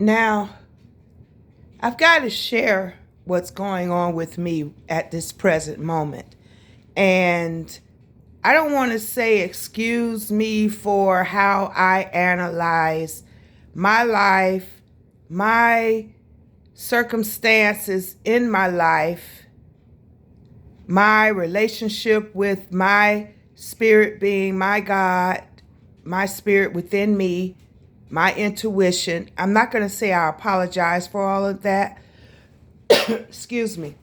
Now, I've got to share what's going on with me at this present moment. And I don't want to say excuse me for how I analyze my life, my circumstances in my life, my relationship with my spirit being, my God, my spirit within me, my intuition. I'm not going to say I apologize for all of that. Excuse me.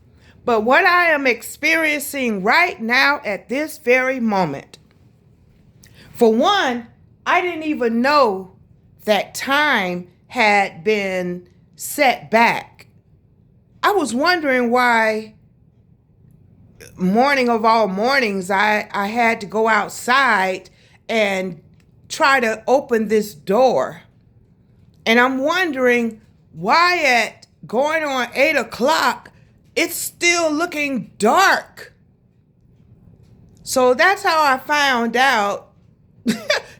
But what I am experiencing right now at this very moment, for one, I didn't even know that time had been set back. I was wondering why morning of all mornings I had to go outside and try to open this door. And I'm wondering why at going on 8 o'clock, it's still looking dark. So that's how I found out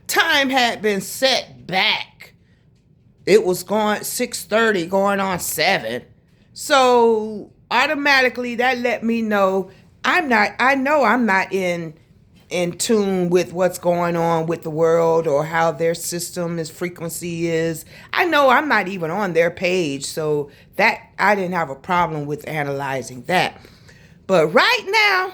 time had been set back. It was going 6:30, going on 7. So automatically that let me know I know I'm not in tune with what's going on with the world or how their system is frequency is. I know I'm not even on their page, so that I didn't have a problem with analyzing that. But right now,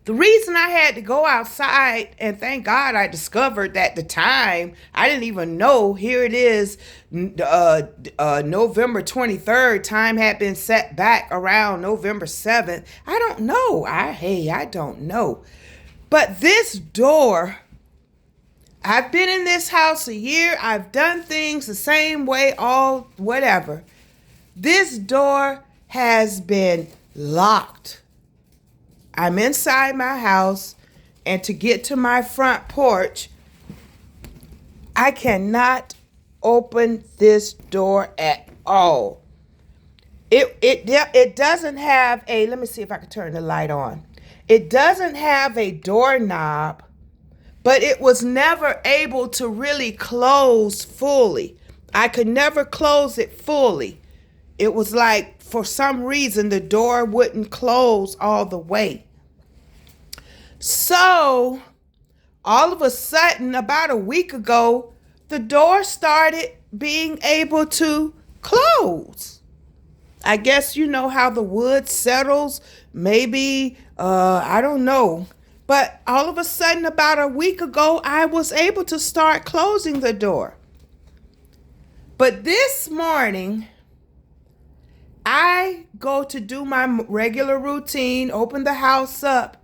the reason I had to go outside, and thank God I discovered that the time, I didn't even know, here it is, November 23rd, time had been set back around November 7th. I don't know. I don't know. But this door, I've been in this house a year. I've done things the same way, all whatever. This door has been locked. I'm inside my house, and to get to my front porch, I cannot open this door at all. It doesn't have a, let me see if I can turn the light on. It doesn't have a doorknob, but it was never able to really close fully. I could never close it fully. It was like, for some reason, the door wouldn't close all the way. So, all of a sudden, about a week ago, the door started being able to close. I guess you know how the wood settles. Maybe, I don't know. But all of a sudden, about a week ago, I was able to start closing the door. But this morning, I go to do my regular routine, open the house up.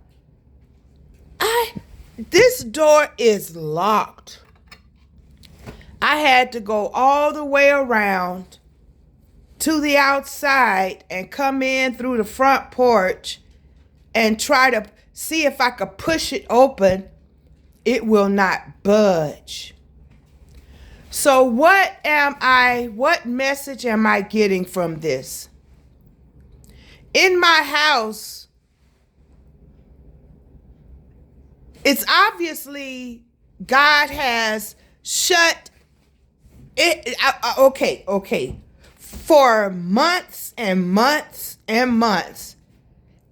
This door is locked. I had to go all the way around to the outside and come in through the front porch and try to see if I could push it open. It will not budge. So what message am I getting from this? In my house, it's obviously God has shut it. Okay. For months and months and months,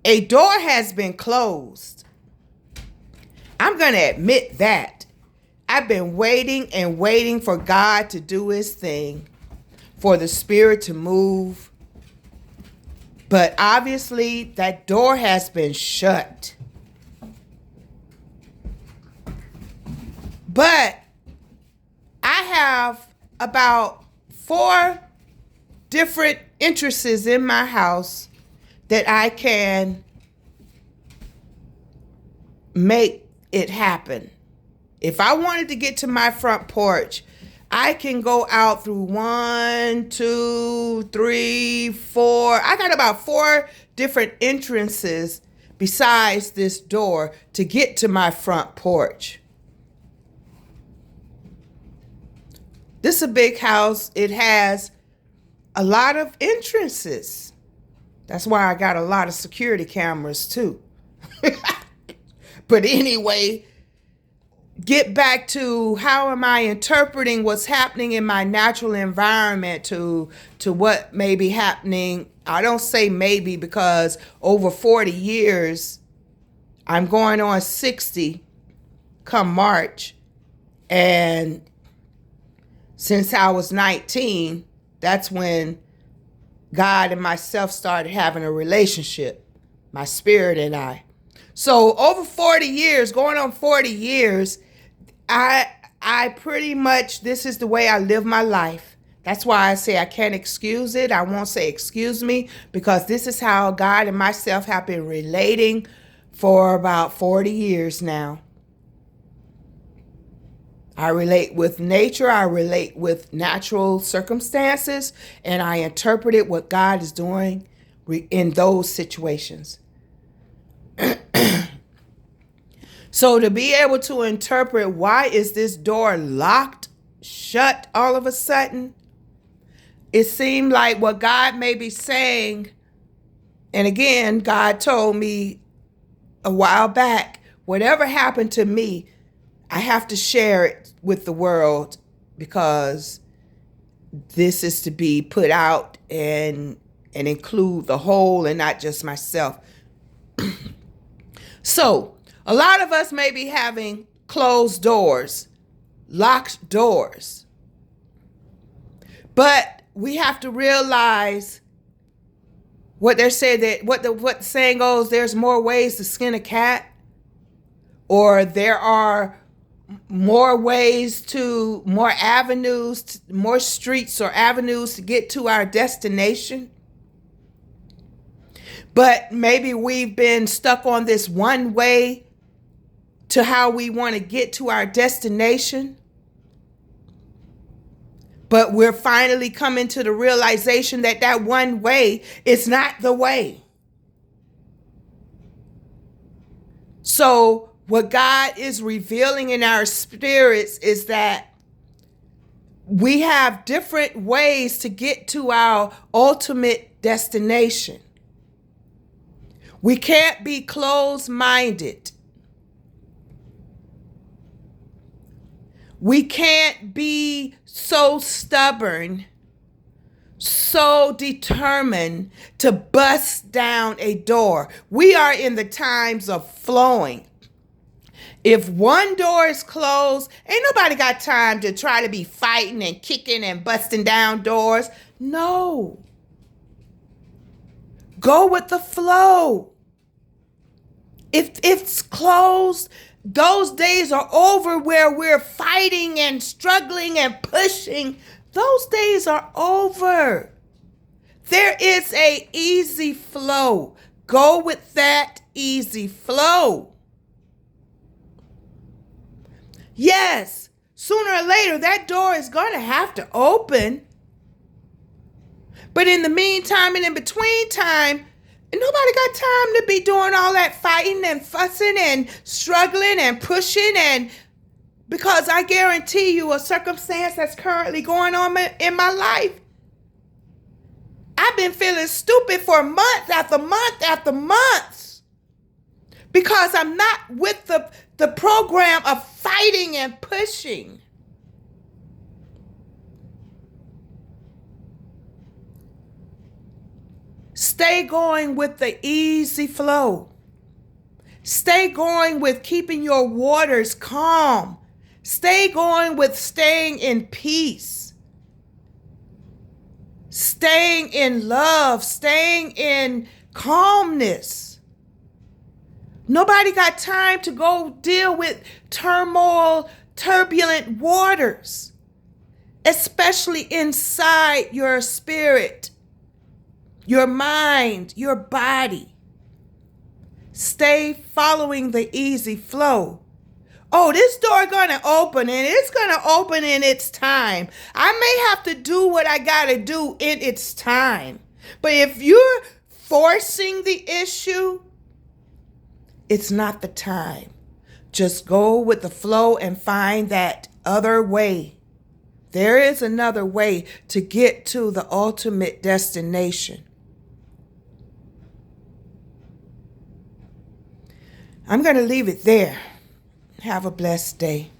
a door has been closed. I'm going to admit that. I've been waiting and waiting for God to do his thing, for the Spirit to move. But obviously, that door has been shut. But I have about 4 different entrances in my house that I can make it happen. If I wanted to get to my front porch, I can go out through 1, 2, 3, 4. I got about 4 different entrances besides this door to get to my front porch. This is a big house. It has a lot of entrances. That's why I got a lot of security cameras too. But anyway, get back to how am I interpreting what's happening in my natural environment to what may be happening. I don't say maybe because over 40 years, I'm going on 60 come March. And since I was 19, that's when God and myself started having a relationship, my spirit and I. So over 40 years, going on 40 years, I pretty much, this is the way I live my life. That's why I say I can't excuse it. I won't say excuse me, because this is how God and myself have been relating for about 40 years now. I relate with nature, I relate with natural circumstances, and I interpret what God is doing in those situations. So to be able to interpret why is this door locked shut all of a sudden, it seemed like what God may be saying, and again, God told me a while back, whatever happened to me, I have to share it with the world because this is to be put out and include the whole and not just myself. So, a lot of us may be having closed doors, locked doors. But we have to realize what they're saying, that what the saying goes, there's more ways to skin a cat, or there are more ways to, more avenues, more streets or avenues to get to our destination. But maybe we've been stuck on this one way to how we want to get to our destination. But we're finally coming to the realization that that one way is not the way. So what God is revealing in our spirits is that we have different ways to get to our ultimate destination. We can't be closed-minded. We can't be so stubborn, so determined to bust down a door. We are in the times of flowing. If one door is closed, ain't nobody got time to try to be fighting and kicking and busting down doors. No. Go with the flow. If it's closed, those days are over where we're fighting and struggling and pushing. Those days are over. There is an easy flow. Go with that easy flow. Yes, sooner or later, that door is going to have to open. But in the meantime and in between time, nobody got time to be doing all that fighting and fussing and struggling and pushing. And because I guarantee you a circumstance that's currently going on in my life, I've been feeling stupid for month after month after months because I'm not with the program of fighting and pushing. Stay going with the easy flow. Stay going with keeping your waters calm. Stay going with staying in peace. Staying in love. Staying in calmness. Nobody got time to go deal with turmoil, turbulent waters, especially inside your spirit, your mind, your body. Stay following the easy flow. Oh, this door gonna open and it's gonna open in its time. I may have to do what I gotta do in its time. But if you're forcing the issue, it's not the time. Just go with the flow and find that other way. There is another way to get to the ultimate destination. I'm going to leave it there. Have a blessed day.